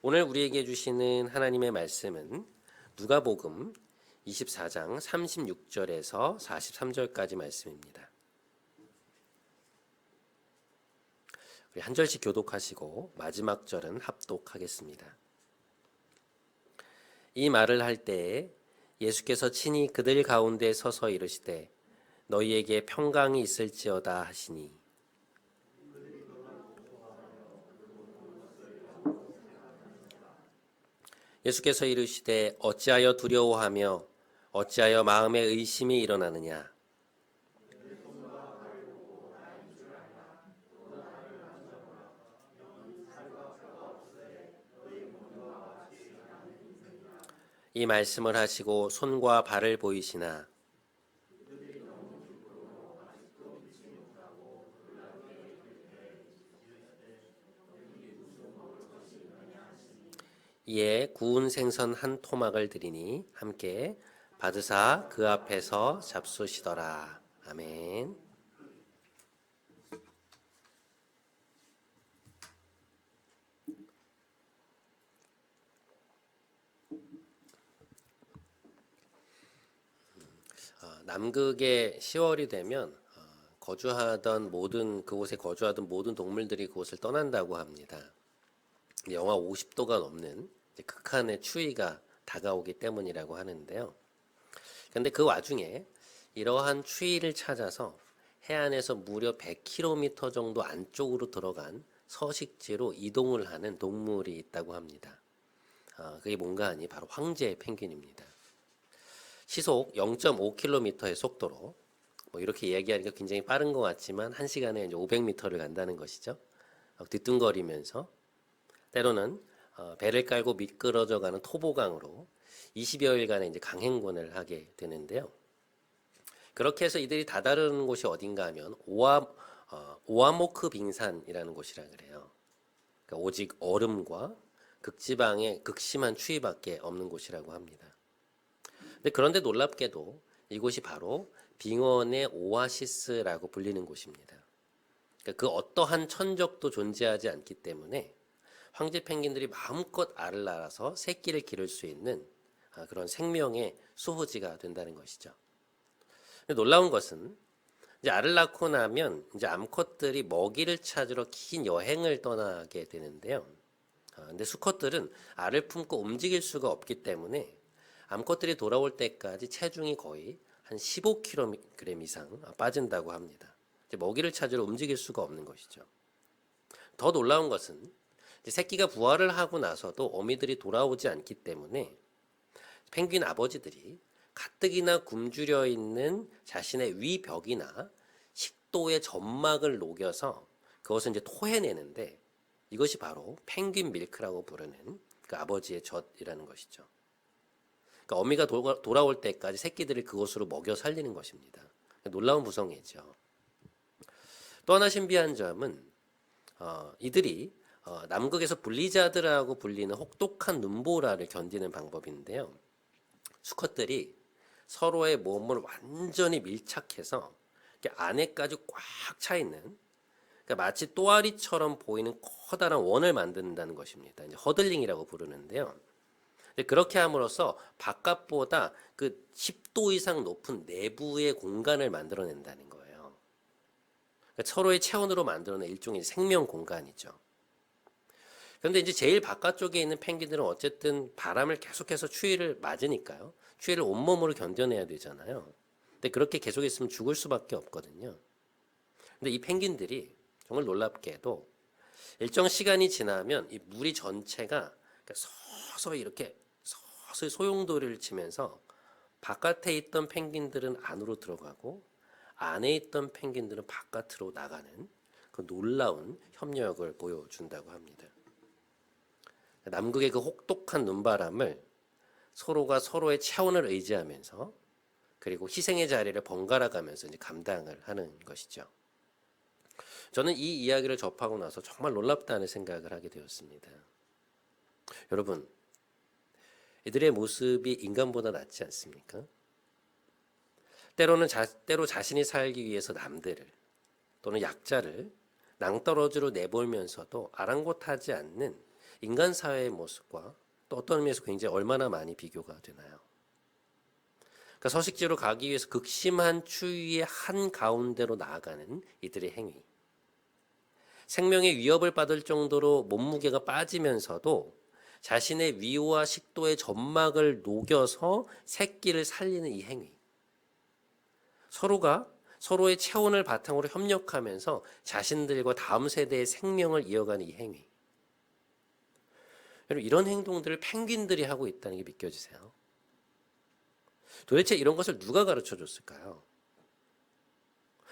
오늘 우리에게 주시는 하나님의 말씀은 누가복음 24장 36절에서 43절까지 말씀입니다. 우리 한 절씩 교독하시고 마지막 절은 합독하겠습니다. 이 말을 할 때에 예수께서 친히 그들 가운데 서서 이르시되 너희에게 평강이 있을지어다 하시니 예수께서 이르시되 어찌하여 두려워하며 어찌하여 마음에 의심이 일어나느냐. 이 말씀을 하시고 손과 발을 보이시나 이에 구운 생선 한 토막을 드리니 함께 받으사 그 앞에서 잡수시더라. 아멘. 남극에 10월이 되면 그곳에 거주하던 모든 동물들이 그곳을 떠난다고 합니다. 영하 50도가 넘는 극한의 추위가 다가오기 때문이라고 하는데요. 그런데 그 와중에 이러한 추위를 찾아서 해안에서 무려 100km 정도 안쪽으로 들어간 서식지로 이동을 하는 동물이 있다고 합니다. 그게 뭔가 하니 바로 황제 펭귄입니다. 시속 0.5km의 속도로 이렇게 이야기하니까 굉장히 빠른 것 같지만 1시간에 500m를 간다는 것이죠. 뒤뚱거리면서 때로는 배를 깔고 미끄러져 가는 토보강으로 20여일간의 이제 강행군을 하게 되는데요. 그렇게 해서 이들이 다다르는 곳이 어딘가 하면 오아모크 빙산이라는 곳이라 그래요. 그러니까 오직 얼음과 극지방의 극심한 추위밖에 없는 곳이라고 합니다. 그런데 놀랍게도 이곳이 바로 빙원의 오아시스라고 불리는 곳입니다. 그러니까 그 어떠한 천적도 존재하지 않기 때문에 황제 펭귄들이 마음껏 알을 낳아서 새끼를 기를 수 있는 그런 생명의 수호지가 된다는 것이죠. 놀라운 것은 이제 알을 낳고 나면 이제 암컷들이 먹이를 찾으러 긴 여행을 떠나게 되는데요. 근데 수컷들은 알을 품고 움직일 수가 없기 때문에 암컷들이 돌아올 때까지 체중이 거의 한 15kg 이상 빠진다고 합니다. 이제 먹이를 찾으러 움직일 수가 없는 것이죠. 더 놀라운 것은 새끼가 부화를 하고 나서도 어미들이 돌아오지 않기 때문에 펭귄 아버지들이 가뜩이나 굶주려 있는 자신의 위벽이나 식도의 점막을 녹여서 그것을 이제 토해내는데 이것이 바로 펭귄 밀크라고 부르는 그 아버지의 젖이라는 것이죠. 그러니까 어미가 돌아올 때까지 새끼들을 그것으로 먹여 살리는 것입니다. 놀라운 구성이죠. 또 하나 신비한 점은 이들이 남극에서 블리자드라고 불리는 혹독한 눈보라를 견디는 방법인데요. 수컷들이 서로의 몸을 완전히 밀착해서 안에까지 꽉 차 있는, 그러니까 마치 또아리처럼 보이는 커다란 원을 만든다는 것입니다. 이제 허들링이라고 부르는데요. 그렇게 함으로써 바깥보다 그 10도 이상 높은 내부의 공간을 만들어낸다는 거예요. 그러니까 서로의 체온으로 만들어낸 일종의 생명 공간이죠. 그런데 이제 제일 바깥쪽에 있는 펭귄들은 어쨌든 바람을 계속해서 추위를 맞으니까요. 추위를 온몸으로 견뎌내야 되잖아요. 근데 그렇게 계속 있으면 죽을 수밖에 없거든요. 근데 이 펭귄들이 정말 놀랍게도 일정 시간이 지나면 이 무리 전체가 서서히 이렇게 서서히 소용돌이를 치면서 바깥에 있던 펭귄들은 안으로 들어가고 안에 있던 펭귄들은 바깥으로 나가는 그 놀라운 협력을 보여준다고 합니다. 남극의 그 혹독한 눈바람을 서로가 서로의 체온을 의지하면서 그리고 희생의 자리를 번갈아 가면서 이제 감당을 하는 것이죠. 저는 이 이야기를 접하고 나서 정말 놀랍다는 생각을 하게 되었습니다. 여러분, 이들의 모습이 인간보다 낫지 않습니까? 때로 자신이 살기 위해서 남들을 또는 약자를 낭떠러지로 내몰면서도 아랑곳하지 않는 인간 사회의 모습과 또 어떤 의미에서 굉장히 얼마나 많이 비교가 되나요? 그러니까 서식지로 가기 위해서 극심한 추위의 한가운데로 나아가는 이들의 행위. 생명의 위협을 받을 정도로 몸무게가 빠지면서도 자신의 위호와 식도의 점막을 녹여서 새끼를 살리는 이 행위. 서로가 서로의 체온을 바탕으로 협력하면서 자신들과 다음 세대의 생명을 이어가는 이 행위. 여러분, 이런 행동들을 펭귄들이 하고 있다는 게 믿겨지세요? 도대체 이런 것을 누가 가르쳐 줬을까요?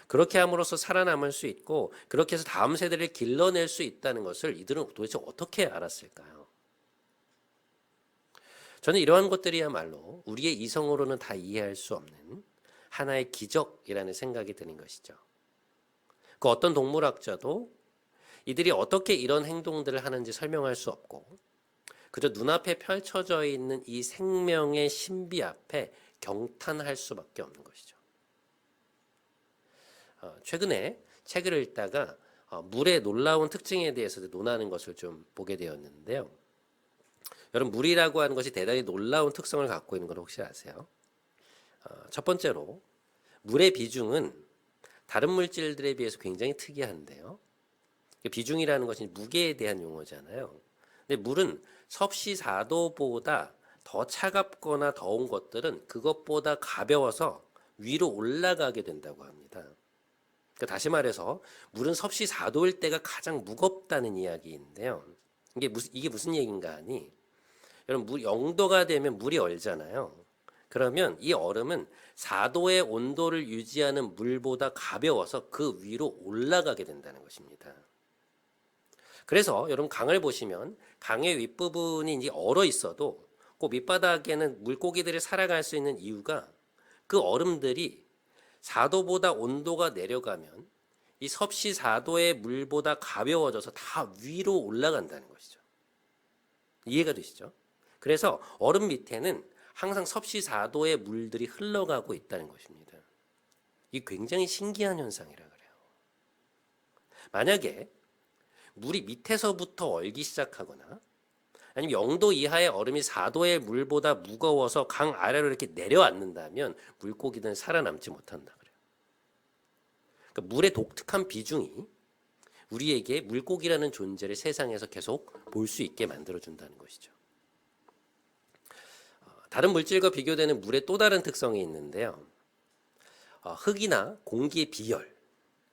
그렇게 함으로써 살아남을 수 있고 그렇게 해서 다음 세대를 길러낼 수 있다는 것을 이들은 도대체 어떻게 알았을까요? 저는 이러한 것들이야말로 우리의 이성으로는 다 이해할 수 없는 하나의 기적이라는 생각이 드는 것이죠. 그 어떤 동물학자도 이들이 어떻게 이런 행동들을 하는지 설명할 수 없고 그저 눈앞에 펼쳐져 있는 이 생명의 신비 앞에 경탄할 수밖에 없는 것이죠. 최근에 책을 읽다가 물의 놀라운 특징에 대해서 논하는 것을 좀 보게 되었는데요. 여러분, 물이라고 하는 것이 대단히 놀라운 특성을 갖고 있는 걸 혹시 아세요? 첫 번째로 물의 비중은 다른 물질들에 비해서 굉장히 특이한데요. 비중이라는 것이 무게에 대한 용어잖아요. 근데 물은 섭씨 4도보다 더 차갑거나 더운 것들은 그것보다 가벼워서 위로 올라가게 된다고 합니다. 그러니까 다시 말해서 물은 섭씨 4도일 때가 가장 무겁다는 이야기인데요. 이게 무슨 얘기인가 하니 여러분, 물 0도가 되면 물이 얼잖아요. 그러면 이 얼음은 4도의 온도를 유지하는 물보다 가벼워서 그 위로 올라가게 된다는 것입니다. 그래서 여러분, 강을 보시면 강의 윗부분이 이제 얼어 있어도 그 밑바닥에는 물고기들이 살아갈 수 있는 이유가 그 얼음들이 4도보다 온도가 내려가면 이 섭씨 4도의 물보다 가벼워져서 다 위로 올라간다는 것이죠. 이해가 되시죠? 그래서 얼음 밑에는 항상 섭씨 4도의 물들이 흘러가고 있다는 것입니다. 이게 굉장히 신기한 현상이라 그래요. 만약에 물이 밑에서부터 얼기 시작하거나 아니면 0도 이하의 얼음이 4도의 물보다 무거워서 강 아래로 이렇게 내려앉는다면 물고기는 살아남지 못한다 그래요. 그러니까 물의 독특한 비중이 우리에게 물고기라는 존재를 세상에서 계속 볼 수 있게 만들어준다는 것이죠. 다른 물질과 비교되는 물의 또 다른 특성이 있는데요. 흙이나 공기의 비열,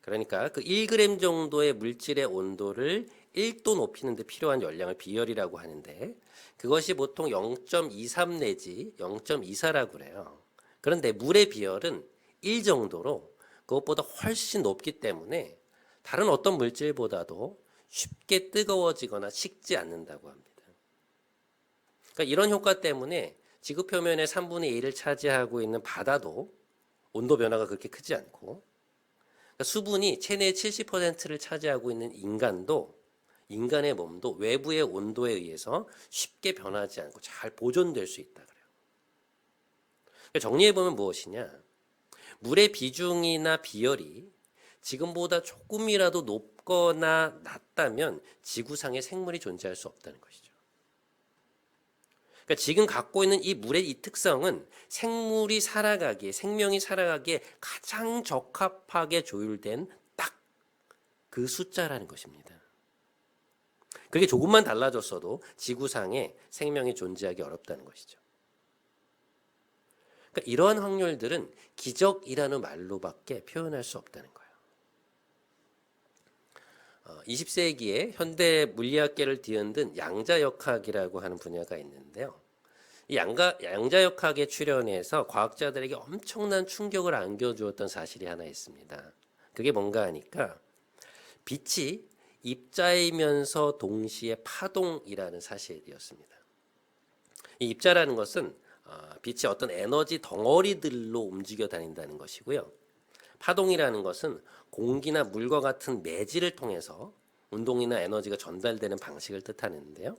그러니까 그 1g 정도의 물질의 온도를 1도 높이는 데 필요한 열량을 비열이라고 하는데 그것이 보통 0.23 내지 0.24라고 그래요. 그런데 물의 비열은 1 정도로 그것보다 훨씬 높기 때문에 다른 어떤 물질보다도 쉽게 뜨거워지거나 식지 않는다고 합니다. 그러니까 이런 효과 때문에 지구 표면의 3분의 1을 차지하고 있는 바다도 온도 변화가 그렇게 크지 않고 그러니까 수분이 체내의 70%를 차지하고 있는 인간의 몸도 외부의 온도에 의해서 쉽게 변하지 않고 잘 보존될 수 있다 그래요. 그러니까 정리해보면 무엇이냐? 물의 비중이나 비열이 지금보다 조금이라도 높거나 낮다면 지구상에 생물이 존재할 수 없다는 것이죠. 그러니까 지금 갖고 있는 이 물의 이 특성은 생명이 살아가기에 가장 적합하게 조율된 딱 그 숫자라는 것입니다. 그게 조금만 달라졌어도 지구상에 생명이 존재하기 어렵다는 것이죠. 그러니까 이러한 확률들은 기적이라는 말로밖에 표현할 수 없다는 거예요. 20세기에 현대 물리학계를 뒤흔든 양자역학이라고 하는 분야가 있는데요. 이 양자역학에 출연해서 과학자들에게 엄청난 충격을 안겨주었던 사실이 하나 있습니다. 그게 뭔가 하니까 빛이 입자이면서 동시에 파동이라는 사실이었습니다. 이 입자라는 것은 빛이 어떤 에너지 덩어리들로 움직여 다닌다는 것이고요. 파동이라는 것은 공기나 물과 같은 매질을 통해서 운동이나 에너지가 전달되는 방식을 뜻하는데요.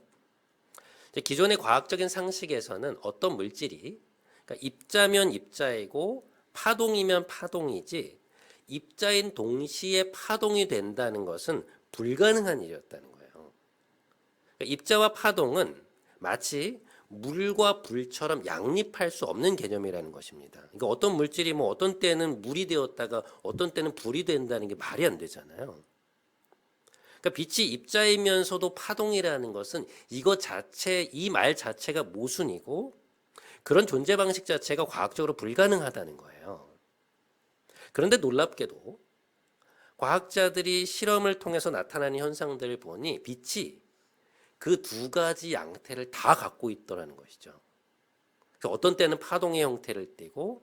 기존의 과학적인 상식에서는 어떤 물질이 그러니까 입자면 입자이고 파동이면 파동이지 입자인 동시에 파동이 된다는 것은 불가능한 일이었다는 거예요. 입자와 파동은 마치 물과 불처럼 양립할 수 없는 개념이라는 것입니다. 그러니까 어떤 물질이 뭐 어떤 때는 물이 되었다가 어떤 때는 불이 된다는 게 말이 안 되잖아요. 그러니까 빛이 입자이면서도 파동이라는 것은 이것 자체, 이 말 자체가 모순이고 그런 존재 방식 자체가 과학적으로 불가능하다는 거예요. 그런데 놀랍게도 과학자들이 실험을 통해서 나타나는 현상들을 보니 빛이 그 두 가지 양태를 다 갖고 있더라는 것이죠. 그래서 어떤 때는 파동의 형태를 띠고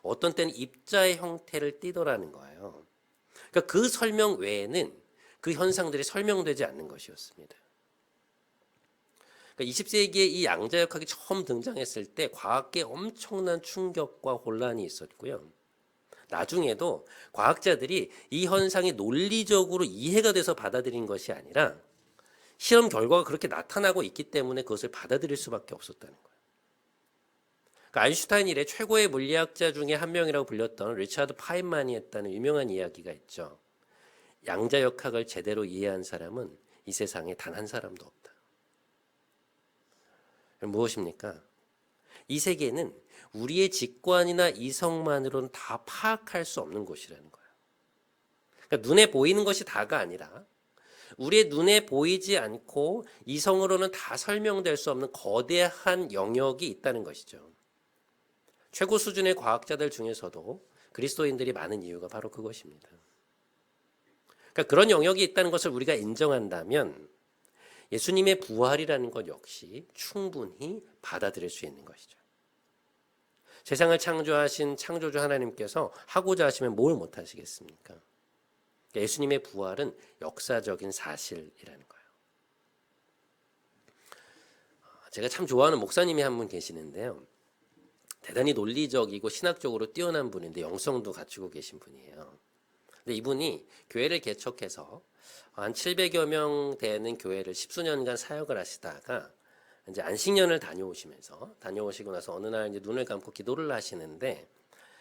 어떤 때는 입자의 형태를 띠더라는 거예요. 그러니까 그 설명 외에는 그 현상들이 설명되지 않는 것이었습니다. 그러니까 20세기에 이 양자역학이 처음 등장했을 때 과학계에 엄청난 충격과 혼란이 있었고요. 나중에도 과학자들이 이 현상이 논리적으로 이해가 돼서 받아들인 것이 아니라 실험 결과가 그렇게 나타나고 있기 때문에 그것을 받아들일 수밖에 없었다는 거예요. 그러니까 아인슈타인 이래 최고의 물리학자 중에 한 명이라고 불렸던 리차드 파인만이 했다는 유명한 이야기가 있죠. 양자역학을 제대로 이해한 사람은 이 세상에 단 한 사람도 없다. 무엇입니까? 이 세계는 우리의 직관이나 이성만으로는 다 파악할 수 없는 곳이라는 거예요. 그러니까 눈에 보이는 것이 다가 아니라 우리의 눈에 보이지 않고 이성으로는 다 설명될 수 없는 거대한 영역이 있다는 것이죠. 최고 수준의 과학자들 중에서도 그리스도인들이 많은 이유가 바로 그것입니다. 그러니까 그런 영역이 있다는 것을 우리가 인정한다면 예수님의 부활이라는 것 역시 충분히 받아들일 수 있는 것이죠. 세상을 창조하신 창조주 하나님께서 하고자 하시면 뭘 못하시겠습니까? 예수님의 부활은 역사적인 사실이라는 거예요. 제가 참 좋아하는 목사님이 한 분 계시는데요. 대단히 논리적이고 신학적으로 뛰어난 분인데 영성도 갖추고 계신 분이에요. 근데 이분이 교회를 개척해서 한 700여 명 되는 교회를 10수년간 사역을 하시다가 이제 안식년을 다녀오시고 나서 어느 날 이제 눈을 감고 기도를 하시는데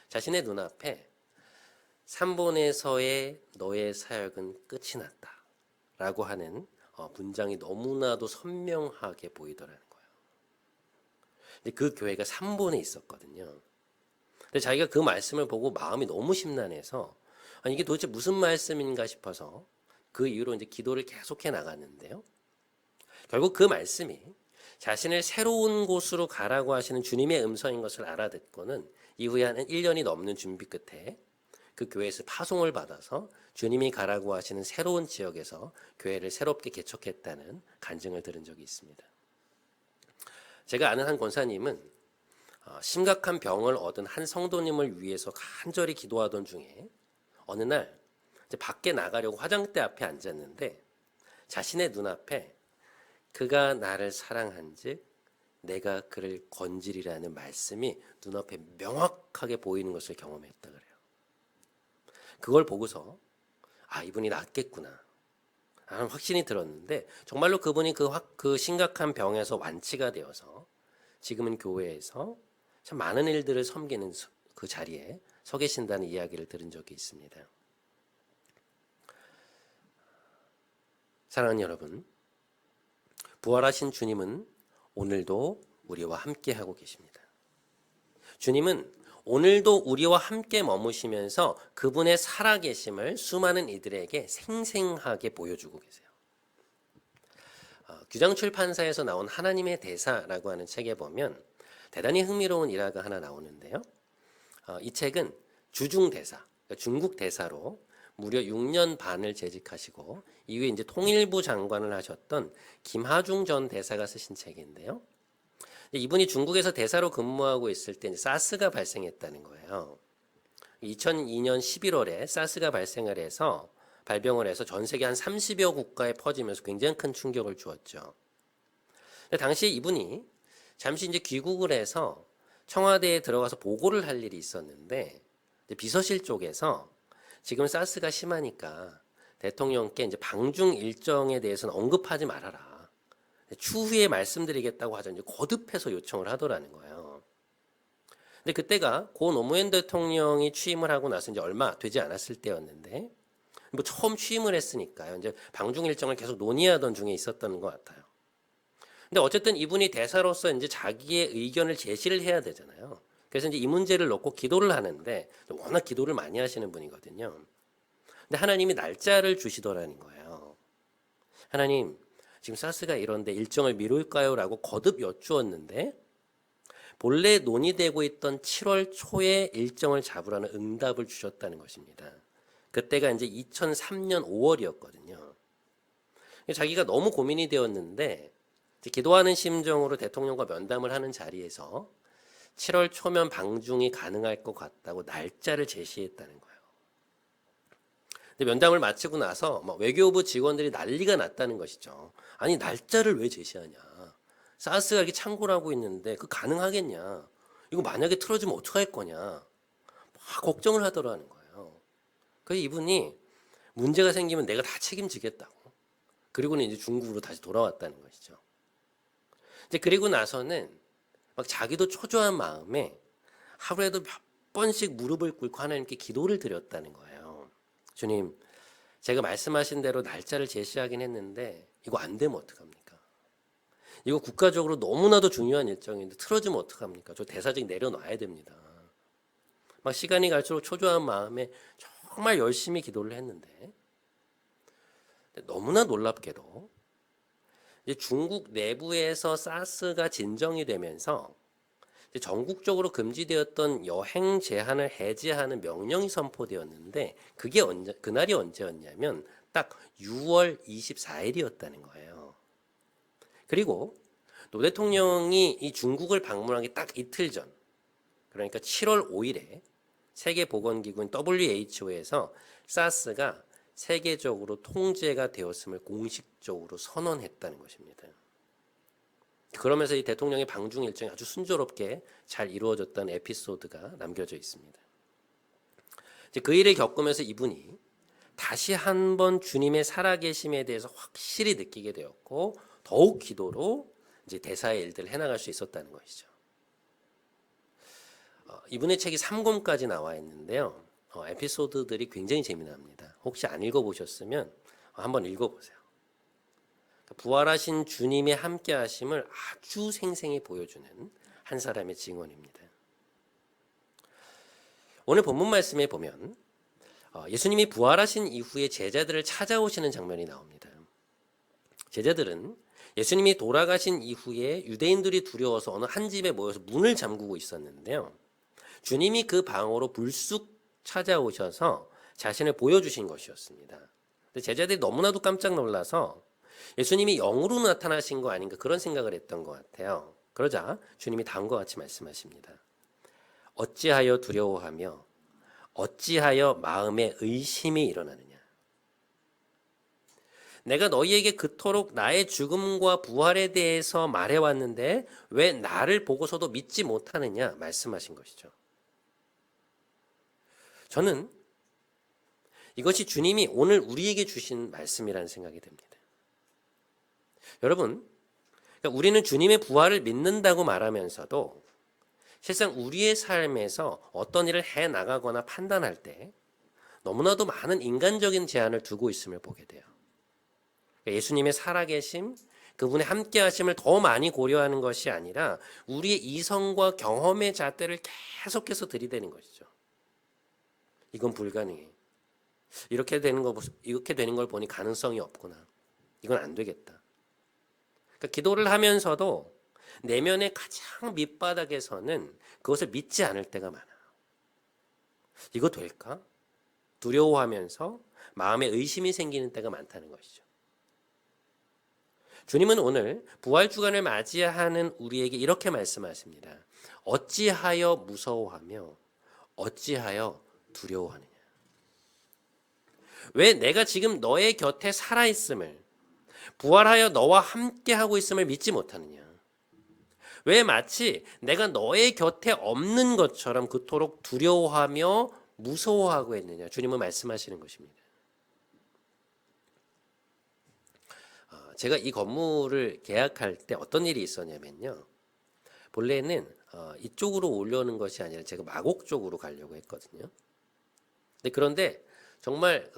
자신의 눈앞에 3본에서의 너의 사역은 끝이 났다라고 하는 문장이 너무나도 선명하게 보이더라는 거예요. 근데 그 교회가 3본에 있었거든요. 근데 자기가 그 말씀을 보고 마음이 너무 심란해서 아니 이게 도대체 무슨 말씀인가 싶어서 그 이후로 이제 기도를 계속해 나갔는데요. 결국 그 말씀이 자신을 새로운 곳으로 가라고 하시는 주님의 음성인 것을 알아듣고는 이후에 한 1년이 넘는 준비 끝에 그 교회에서 파송을 받아서 주님이 가라고 하시는 새로운 지역에서 교회를 새롭게 개척했다는 간증을 들은 적이 있습니다. 제가 아는 한 권사님은 심각한 병을 얻은 한 성도님을 위해서 간절히 기도하던 중에 어느 날 이제 밖에 나가려고 화장대 앞에 앉았는데 자신의 눈앞에 그가 나를 사랑한즉 내가 그를 건지리라는 말씀이 눈앞에 명확하게 보이는 것을 경험했다 그래요. 그걸 보고서 이분이 낫겠구나 하는 확신이 들었는데 정말로 그분이 그 심각한 병에서 완치가 되어서 지금은 교회에서 참 많은 일들을 섬기는 그 자리에 서 계신다는 이야기를 들은 적이 있습니다. 사랑하는 여러분, 부활하신 주님은 오늘도 우리와 함께 하고 계십니다. 주님은 오늘도 우리와 함께 머무시면서 그분의 살아계심을 수많은 이들에게 생생하게 보여주고 계세요. 규장출판사에서 나온 하나님의 대사라고 하는 책에 보면 대단히 흥미로운 일화가 하나 나오는데요. 이 책은 주중대사, 그러니까 중국 대사로 무려 6년 반을 재직하시고 이후에 이제 통일부 장관을 하셨던 김하중 전 대사가 쓰신 책인데요. 이분이 중국에서 대사로 근무하고 있을 때 사스가 발생했다는 거예요. 2002년 11월에 사스가 발병을 해서 전 세계 한 30여 국가에 퍼지면서 굉장히 큰 충격을 주었죠. 당시 이분이 잠시 이제 귀국을 해서 청와대에 들어가서 보고를 할 일이 있었는데 비서실 쪽에서 지금 사스가 심하니까 대통령께 이제 방중 일정에 대해서는 언급하지 말아라. 추후에 말씀드리겠다고 하자 이제 거듭해서 요청을 하더라는 거예요. 근데 그때가 고 노무현 대통령이 취임을 하고 나서 이제 얼마 되지 않았을 때였는데 뭐 처음 취임을 했으니까요. 이제 방중 일정을 계속 논의하던 중에 있었던 것 같아요. 근데 어쨌든 이분이 대사로서 이제 자기의 의견을 제시를 해야 되잖아요. 그래서 이제 이 문제를 놓고 기도를 하는데 워낙 기도를 많이 하시는 분이거든요. 근데 하나님이 날짜를 주시더라는 거예요. 하나님, 지금 사스가 이런데 일정을 미룰까요? 라고 거듭 여쭈었는데 본래 논의되고 있던 7월 초에 일정을 잡으라는 응답을 주셨다는 것입니다. 그때가 이제 2003년 5월이었거든요. 자기가 너무 고민이 되었는데 기도하는 심정으로 대통령과 면담을 하는 자리에서 7월 초면 방중이 가능할 것 같다고 날짜를 제시했다는 거예요. 근데 면담을 마치고 나서 외교부 직원들이 난리가 났다는 것이죠. 아니 날짜를 왜 제시하냐. 사스가 이렇게 창고를 하고 있는데 그 가능하겠냐. 이거 만약에 틀어지면 어떡할 거냐. 막 걱정을 하더라는 거예요. 그래서 이분이 문제가 생기면 내가 다 책임지겠다고. 그리고는 이제 중국으로 다시 돌아왔다는 것이죠. 이제 그리고 나서는 막 자기도 초조한 마음에 하루에도 몇 번씩 무릎을 꿇고 하나님께 기도를 드렸다는 거예요. 주님, 제가 말씀하신 대로 날짜를 제시하긴 했는데 이거 안 되면 어떡합니까? 이거 국가적으로 너무나도 중요한 일정인데 틀어지면 어떡합니까? 저 대사직 내려놔야 됩니다. 막 시간이 갈수록 초조한 마음에 정말 열심히 기도를 했는데 너무나 놀랍게도 이제 중국 내부에서 사스가 진정이 되면서 이제 전국적으로 금지되었던 여행 제한을 해제하는 명령이 선포되었는데 그게 그날이 언제였냐면 딱 6월 24일이었다는 거예요. 그리고 노 대통령이 이 중국을 방문하기 딱 이틀 전, 그러니까 7월 5일에 세계보건기구인 WHO에서 사스가 세계적으로 통제가 되었음을 공식적으로 선언했다는 것입니다. 그러면서 이 대통령의 방중 일정이 아주 순조롭게 잘 이루어졌다는 에피소드가 남겨져 있습니다. 이제 그 일을 겪으면서 이분이 다시 한번 주님의 살아계심에 대해서 확실히 느끼게 되었고 더욱 기도로 이제 대사의 일들을 해나갈 수 있었다는 것이죠. 이분의 책이 3권까지 나와 있는데요. 에피소드들이 굉장히 재미납니다. 혹시 안 읽어보셨으면 한번 읽어보세요. 부활하신 주님의 함께하심을 아주 생생히 보여주는 한 사람의 증언입니다. 오늘 본문 말씀에 보면 예수님이 부활하신 이후에 제자들을 찾아오시는 장면이 나옵니다. 제자들은 예수님이 돌아가신 이후에 유대인들이 두려워서 어느 한 집에 모여서 문을 잠그고 있었는데요. 주님이 그 방으로 불쑥 찾아오셔서 자신을 보여주신 것이었습니다. 근데 제자들이 너무나도 깜짝 놀라서 예수님이 영으로 나타나신 거 아닌가 그런 생각을 했던 것 같아요. 그러자 주님이 다음과 같이 말씀하십니다. 어찌하여 두려워하며 어찌하여 마음에 의심이 일어나느냐. 내가 너희에게 그토록 나의 죽음과 부활에 대해서 말해왔는데 왜 나를 보고서도 믿지 못하느냐 말씀하신 것이죠. 저는 이것이 주님이 오늘 우리에게 주신 말씀이라는 생각이 듭니다. 여러분, 우리는 주님의 부활을 믿는다고 말하면서도 실상 우리의 삶에서 어떤 일을 해나가거나 판단할 때 너무나도 많은 인간적인 제한을 두고 있음을 보게 돼요. 예수님의 살아계심, 그분의 함께하심을 더 많이 고려하는 것이 아니라 우리의 이성과 경험의 잣대를 계속해서 들이대는 것이죠. 이건 불가능해. 이렇게 되는 걸 보니 가능성이 없구나. 이건 안 되겠다. 그러니까 기도를 하면서도 내면의 가장 밑바닥에서는 그것을 믿지 않을 때가 많아요. 이거 될까? 두려워하면서 마음에 의심이 생기는 때가 많다는 것이죠. 주님은 오늘 부활주간을 맞이하는 우리에게 이렇게 말씀하십니다. 어찌하여 무서워하며 어찌하여 두려워하느냐. 왜 내가 지금 너의 곁에 살아있음을 부활하여 너와 함께하고 있음을 믿지 못하느냐. 왜 마치 내가 너의 곁에 없는 것처럼 그토록 두려워하며 무서워하고 있느냐. 주님은 말씀하시는 것입니다. 제가 이 건물을 계약할 때 어떤 일이 있었냐면요. 본래는 이쪽으로 올려오는 것이 아니라 제가 마곡 쪽으로 가려고 했거든요. 그런데 정말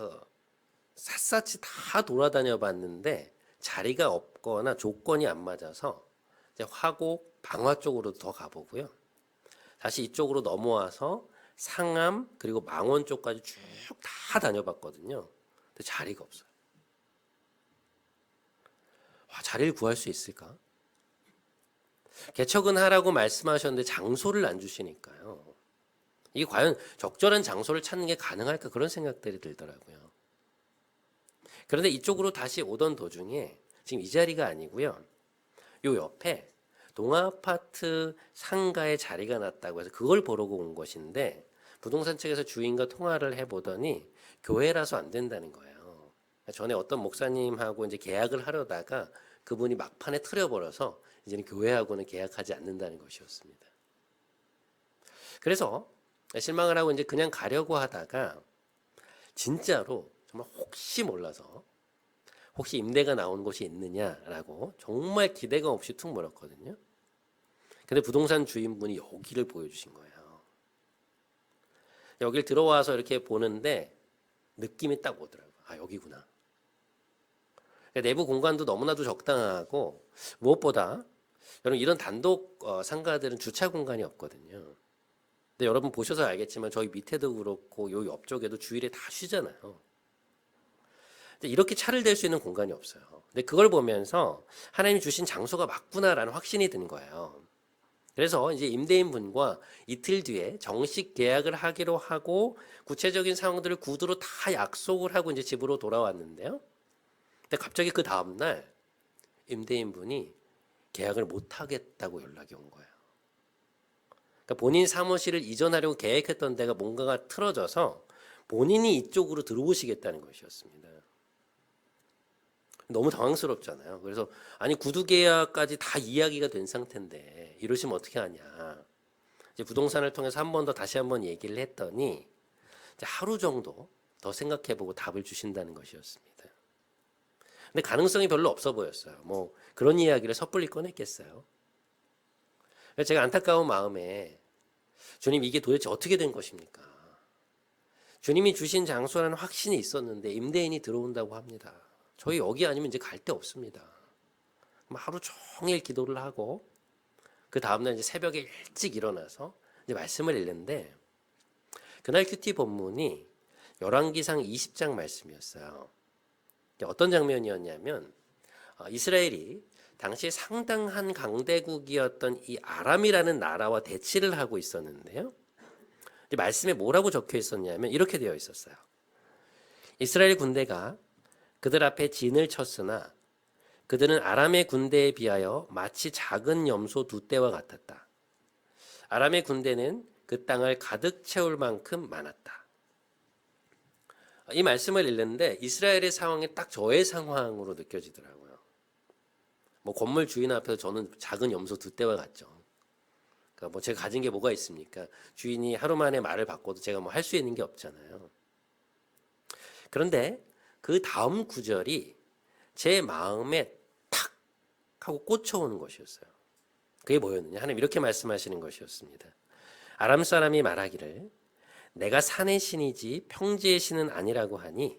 샅샅이 다 돌아다녀 봤는데 자리가 없거나 조건이 안 맞아서 이제 화곡, 방화 쪽으로 더 가보고요. 다시 이쪽으로 넘어와서 상암 그리고 망원 쪽까지 쭉 다 다녀봤거든요. 근데 자리가 없어요. 와, 자리를 구할 수 있을까? 개척은 하라고 말씀하셨는데 장소를 안 주시니까요. 이게 과연 적절한 장소를 찾는 게 가능할까 그런 생각들이 들더라고요. 그런데 이쪽으로 다시 오던 도중에 지금 이 자리가 아니고요. 요 옆에 동아파트 상가에 자리가 났다고 해서 그걸 보러 온 것인데 부동산 측에서 주인과 통화를 해보더니 교회라서 안 된다는 거예요. 전에 어떤 목사님하고 이제 계약을 하려다가 그분이 막판에 틀어버려서 이제는 교회하고는 계약하지 않는다는 것이었습니다. 그래서 실망을 하고 이제 그냥 가려고 하다가 진짜로 정말 혹시 몰라서 혹시 임대가 나온 곳이 있느냐라고 정말 기대가 없이 툭 물었거든요. 근데 부동산 주인분이 여기를 보여주신 거예요. 여길 들어와서 이렇게 보는데 느낌이 딱 오더라고요. 아, 여기구나. 내부 공간도 너무나도 적당하고 무엇보다 여러분 이런 단독 상가들은 주차 공간이 없거든요. 근데 여러분 보셔서 알겠지만 저희 밑에도 그렇고 요 옆쪽에도 주일에 다 쉬잖아요. 근데 이렇게 차를 댈 수 있는 공간이 없어요. 근데 그걸 보면서 하나님이 주신 장소가 맞구나라는 확신이 든 거예요. 그래서 이제 임대인분과 이틀 뒤에 정식 계약을 하기로 하고 구체적인 상황들을 구두로 다 약속을 하고 이제 집으로 돌아왔는데요. 근데 갑자기 그 다음 날 임대인분이 계약을 못 하겠다고 연락이 온 거예요. 그러니까 본인 사무실을 이전하려고 계획했던 데가 뭔가가 틀어져서 본인이 이쪽으로 들어오시겠다는 것이었습니다. 너무 당황스럽잖아요. 그래서 아니 구두 계약까지 다 이야기가 된 상태인데 이러시면 어떻게 하냐. 이제 부동산을 통해서 한 번 더 다시 한번 얘기를 했더니 이제 하루 정도 더 생각해보고 답을 주신다는 것이었습니다. 근데 가능성이 별로 없어 보였어요. 뭐 그런 이야기를 섣불리 꺼냈겠어요. 그래서 제가 안타까운 마음에 주님 이게 도대체 어떻게 된 것입니까? 주님이 주신 장소라는 확신이 있었는데 임대인이 들어온다고 합니다. 저희 여기 아니면 이제 갈 데 없습니다. 하루 종일 기도를 하고 그 다음날 이제 새벽에 일찍 일어나서 이제 말씀을 읽는데 그날 큐티 본문이 열왕기상 20장 말씀이었어요. 어떤 장면이었냐면 이스라엘이 당시에 상당한 강대국이었던 이 아람이라는 나라와 대치를 하고 있었는데요. 말씀에 뭐라고 적혀 있었냐면 이렇게 되어 있었어요. 이스라엘 군대가 그들 앞에 진을 쳤으나 그들은 아람의 군대에 비하여 마치 작은 염소 두 떼와 같았다. 아람의 군대는 그 땅을 가득 채울 만큼 많았다. 이 말씀을 읽는데 이스라엘의 상황이 딱 저의 상황으로 느껴지더라고요. 뭐 건물 주인 앞에서 저는 작은 염소 두 떼와 같죠. 그러니까 뭐 제가 가진 게 뭐가 있습니까? 주인이 하루 만에 말을 바꿔도 제가 뭐 할 수 있는 게 없잖아요. 그런데 그 다음 구절이 제 마음에 탁 하고 꽂혀오는 것이었어요. 그게 뭐였느냐? 하나님 이렇게 말씀하시는 것이었습니다. 아람 사람이 말하기를 내가 산의 신이지 평지의 신은 아니라고 하니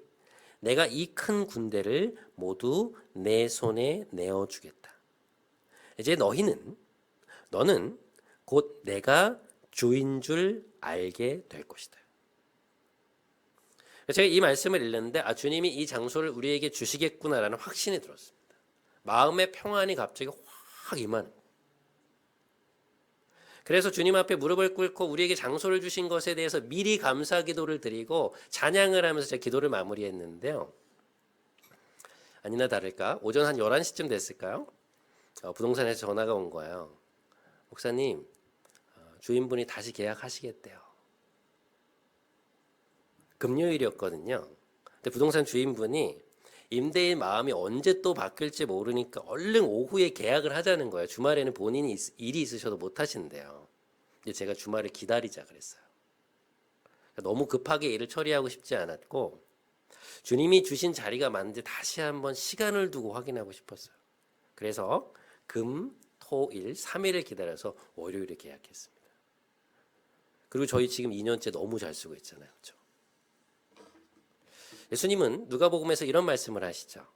내가 이 큰 군대를 모두 내 손에 내어주겠다. 이제 너는 곧 내가 주인 줄 알게 될 것이다. 제가 이 말씀을 읽는데 주님이 이 장소를 우리에게 주시겠구나라는 확신이 들었습니다. 마음의 평안이 갑자기 확 임하는 거예요. 그래서 주님 앞에 무릎을 꿇고 우리에게 장소를 주신 것에 대해서 미리 감사 기도를 드리고 찬양을 하면서 제 기도를 마무리했는데요. 아니나 다를까 오전 한 11시쯤 됐을까요? 부동산에서 전화가 온 거예요. 목사님, 주인분이 다시 계약하시겠대요. 금요일이었거든요. 근데 부동산 주인분이 임대인 마음이 언제 또 바뀔지 모르니까 얼른 오후에 계약을 하자는 거예요. 주말에는 본인이 일이 있으셔도 못 하신대요. 근데 제가 주말에 기다리자 그랬어요. 너무 급하게 일을 처리하고 싶지 않았고 주님이 주신 자리가 맞는지 다시 한번 시간을 두고 확인하고 싶었어요. 그래서 금, 토, 일, 3일을 기다려서 월요일에 계약했습니다. 그리고 저희 지금 2년째 너무 잘 쓰고 있잖아요. 그렇죠? 예수님은 누가복음에서 이런 말씀을 하시죠.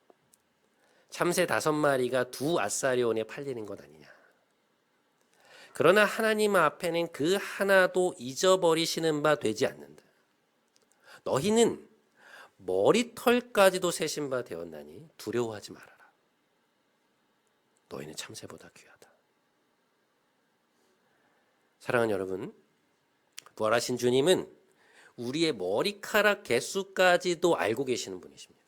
참새 5마리가 두 아사리온에 팔리는 것 아니냐. 그러나 하나님 앞에는 그 하나도 잊어버리시는 바 되지 않는다. 너희는 머리털까지도 세신 바 되었나니 두려워하지 말아라. 너희는 참새보다 귀하다. 사랑하는 여러분, 부활하신 주님은 우리의 머리카락 개수까지도 알고 계시는 분이십니다.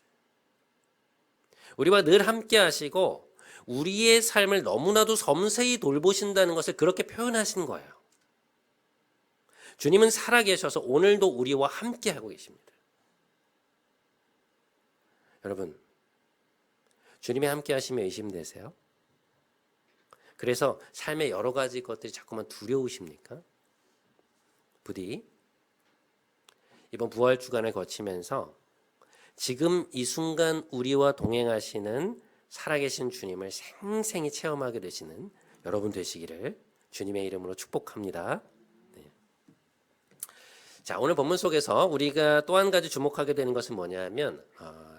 우리와 늘 함께 하시고 우리의 삶을 너무나도 섬세히 돌보신다는 것을 그렇게 표현하신 거예요. 주님은 살아계셔서 오늘도 우리와 함께 하고 계십니다. 여러분, 주님이 함께 하시며 의심되세요? 그래서 삶의 여러 가지 것들이 자꾸만 두려우십니까? 부디 이번 부활 주간을 거치면서 지금 이 순간 우리와 동행하시는 살아계신 주님을 생생히 체험하게 되시는 여러분 되시기를 주님의 이름으로 축복합니다. 네. 자, 오늘 본문 속에서 우리가 또 한 가지 주목하게 되는 것은 뭐냐면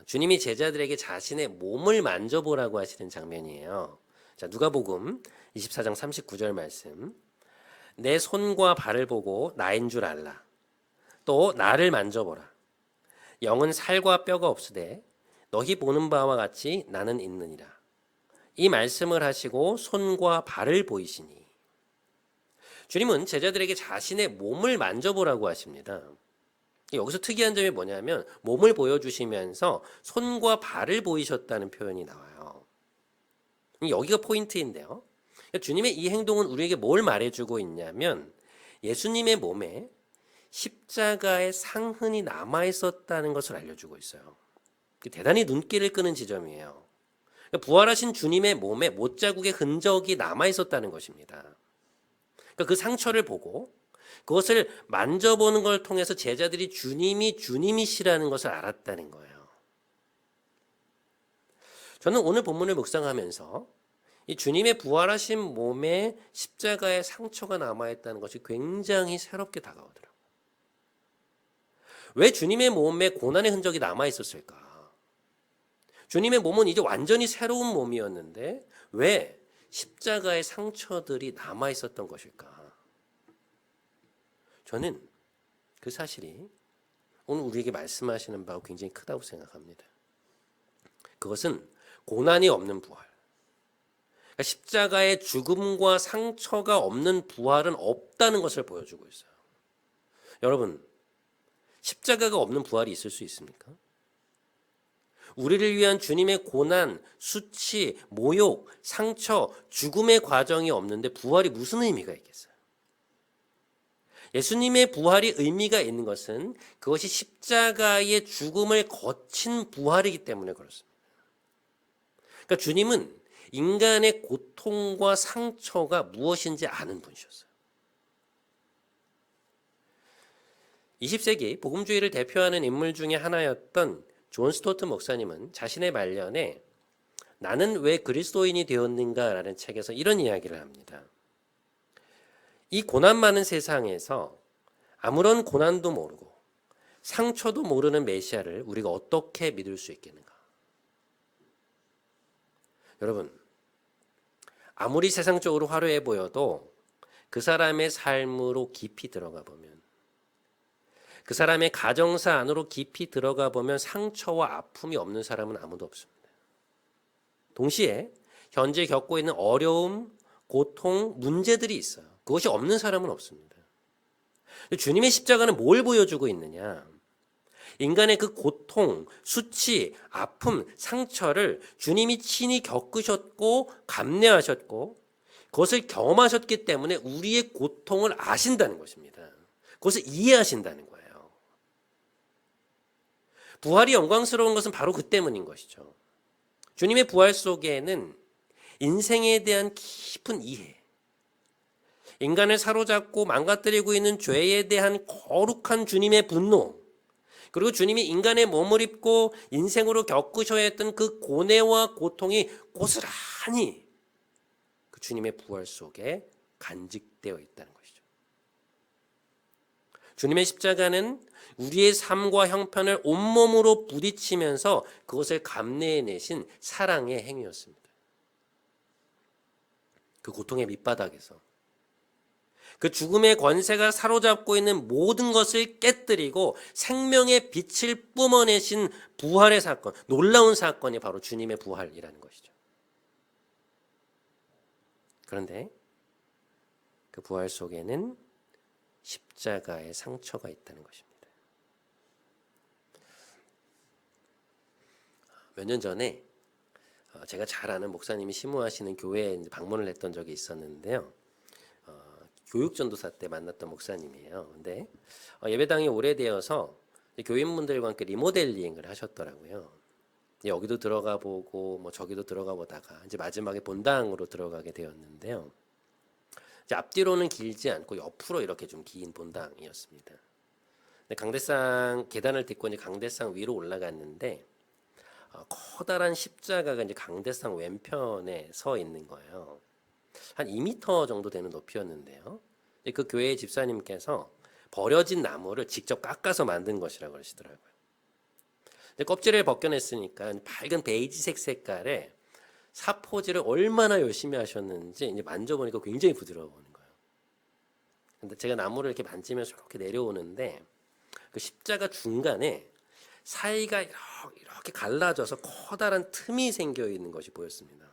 주님이 제자들에게 자신의 몸을 만져보라고 하시는 장면이에요. 자, 누가복음 24장 39절 말씀. 내 손과 발을 보고 나인 줄 알라. 또 나를 만져보라. 영은 살과 뼈가 없으되 너희 보는 바와 같이 나는 있느니라. 이 말씀을 하시고 손과 발을 보이시니. 주님은 제자들에게 자신의 몸을 만져보라고 하십니다. 여기서 특이한 점이 뭐냐면 몸을 보여주시면서 손과 발을 보이셨다는 표현이 나와요. 여기가 포인트인데요. 주님의 이 행동은 우리에게 뭘 말해주고 있냐면 예수님의 몸에 십자가의 상흔이 남아있었다는 것을 알려주고 있어요. 대단히 눈길을 끄는 지점이에요. 부활하신 주님의 몸에 못자국의 흔적이 남아있었다는 것입니다. 그 상처를 보고 그것을 만져보는 걸 통해서 제자들이 주님이 주님이시라는 것을 알았다는 거예요. 저는 오늘 본문을 묵상하면서 이 주님의 부활하신 몸에 십자가의 상처가 남아있다는 것이 굉장히 새롭게 다가오더라고요. 왜 주님의 몸에 고난의 흔적이 남아있었을까? 주님의 몸은 이제 완전히 새로운 몸이었는데 왜 십자가의 상처들이 남아있었던 것일까? 저는 그 사실이 오늘 우리에게 말씀하시는 바가 굉장히 크다고 생각합니다. 그것은 고난이 없는 부활. 그러니까 십자가의 죽음과 상처가 없는 부활은 없다는 것을 보여주고 있어요. 여러분, 십자가가 없는 부활이 있을 수 있습니까? 우리를 위한 주님의 고난, 수치, 모욕, 상처, 죽음의 과정이 없는데 부활이 무슨 의미가 있겠어요? 예수님의 부활이 의미가 있는 것은 그것이 십자가의 죽음을 거친 부활이기 때문에 그렇습니다. 그러니까 주님은 인간의 고통과 상처가 무엇인지 아는 분이셨어요. 20세기 복음주의를 대표하는 인물 중에 하나였던 존 스토트 목사님은 자신의 말년에 나는 왜 그리스도인이 되었는가라는 책에서 이런 이야기를 합니다. 이 고난 많은 세상에서 아무런 고난도 모르고 상처도 모르는 메시아를 우리가 어떻게 믿을 수 있겠는가? 여러분, 아무리 세상적으로 화려해 보여도 그 사람의 삶으로 깊이 들어가 보면, 그 사람의 가정사 안으로 깊이 들어가 보면 상처와 아픔이 없는 사람은 아무도 없습니다. 동시에 현재 겪고 있는 어려움, 고통, 문제들이 있어요. 그것이 없는 사람은 없습니다. 주님의 십자가는 뭘 보여주고 있느냐? 인간의 그 고통, 수치, 아픔, 상처를 주님이 친히 겪으셨고 감내하셨고 그것을 경험하셨기 때문에 우리의 고통을 아신다는 것입니다. 그것을 이해하신다는 거예요. 부활이 영광스러운 것은 바로 그 때문인 것이죠. 주님의 부활 속에는 인생에 대한 깊은 이해, 인간을 사로잡고 망가뜨리고 있는 죄에 대한 거룩한 주님의 분노, 그리고 주님이 인간의 몸을 입고 인생으로 겪으셔야 했던 그 고뇌와 고통이 고스란히 그 주님의 부활 속에 간직되어 있다는 것이죠. 주님의 십자가는 우리의 삶과 형편을 온몸으로 부딪히면서 그것을 감내해내신 사랑의 행위였습니다. 그 고통의 밑바닥에서 그 죽음의 권세가 사로잡고 있는 모든 것을 깨뜨리고 생명의 빛을 뿜어내신 부활의 사건, 놀라운 사건이 바로 주님의 부활이라는 것이죠. 그런데 그 부활 속에는 십자가의 상처가 있다는 것입니다. 몇 년 전에 제가 잘 아는 목사님이 심우하시는 교회에 방문을 했던 적이 있었는데요. 교육전도사 때 만났던 목사님이에요. 근데 예배당이 오래되어서 교인분들과 함께 리모델링을 하셨더라고요. 여기도 들어가 보고 뭐 저기도 들어가 보다가 이제 마지막에 본당으로 들어가게 되었는데요. 이제 앞뒤로는 길지 않고 옆으로 이렇게 좀 긴 본당이었습니다. 근데 강대상 계단을 딛고 이제 강대상 위로 올라갔는데 커다란 십자가가 이제 강대상 왼편에 서 있는 거예요. 한 2m 정도 되는 높이였는데요. 그 교회의 집사님께서 버려진 나무를 직접 깎아서 만든 것이라고 그러시더라고요. 근데 껍질을 벗겨냈으니까 밝은 베이지색 색깔의 사포질을 얼마나 열심히 하셨는지 이제 만져보니까 굉장히 부드러워 보이는 거예요. 근데 제가 나무를 이렇게 만지면서 이렇게 내려오는데 그 십자가 중간에 사이가 이렇게 갈라져서 커다란 틈이 생겨 있는 것이 보였습니다.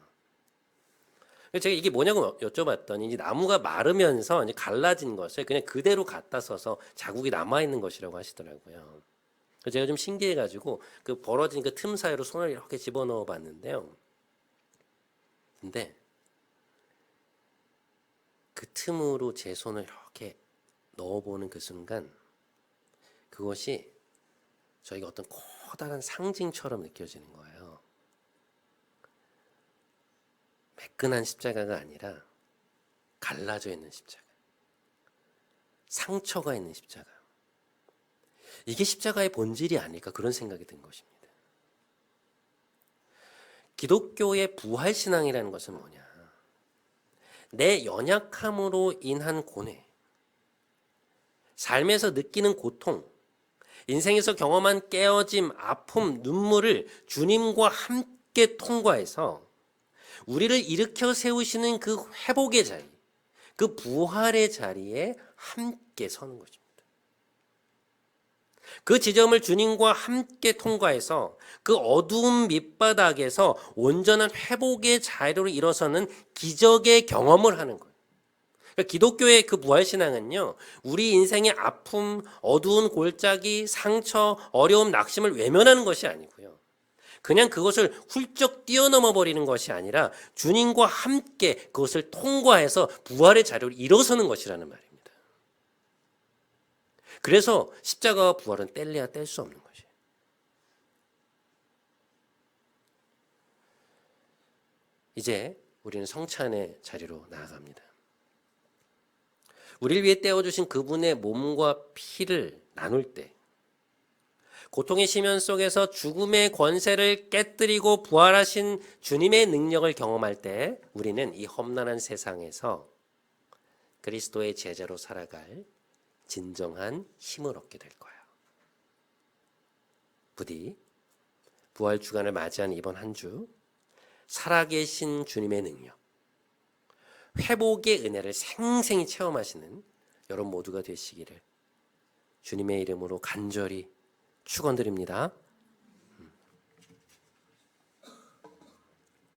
제가 이게 뭐냐고 여쭤봤더니 이제 나무가 마르면서 이제 갈라진 것을 그냥 그대로 갖다 써서 자국이 남아 있는 것이라고 하시더라고요. 제가 좀 신기해가지고 그 벌어진 그 틈 사이로 손을 이렇게 집어넣어 봤는데요. 근데 그 틈으로 제 손을 이렇게 넣어보는 그 순간 그것이 저희가 어떤 커다란 상징처럼 느껴지는 거예요. 매끈한 십자가가 아니라 갈라져 있는 십자가, 상처가 있는 십자가. 이게 십자가의 본질이 아닐까 그런 생각이 든 것입니다. 기독교의 부활신앙이라는 것은 뭐냐? 내 연약함으로 인한 고뇌, 삶에서 느끼는 고통, 인생에서 경험한 깨어짐, 아픔, 눈물을 주님과 함께 통과해서 우리를 일으켜 세우시는 그 회복의 자리, 그 부활의 자리에 함께 서는 것입니다. 그 지점을 주님과 함께 통과해서 그 어두운 밑바닥에서 온전한 회복의 자리로 일어서는 기적의 경험을 하는 거예요. 그러니까 기독교의 그 부활신앙은요, 우리 인생의 아픔, 어두운 골짜기, 상처, 어려움, 낙심을 외면하는 것이 아니고요. 그냥 그것을 훌쩍 뛰어넘어 버리는 것이 아니라 주님과 함께 그것을 통과해서 부활의 자리로 일어서는 것이라는 말입니다. 그래서 십자가와 부활은 뗄래야 뗄 수 없는 것이에요. 이제 우리는 성찬의 자리로 나아갑니다. 우리를 위해 떼어주신 그분의 몸과 피를 나눌 때, 고통의 시면 속에서 죽음의 권세를 깨뜨리고 부활하신 주님의 능력을 경험할 때 우리는 이 험난한 세상에서 그리스도의 제자로 살아갈 진정한 힘을 얻게 될 거야. 부디 부활 주간을 맞이한 이번 한 주 살아계신 주님의 능력, 회복의 은혜를 생생히 체험하시는 여러분 모두가 되시기를 주님의 이름으로 간절히 축원드립니다.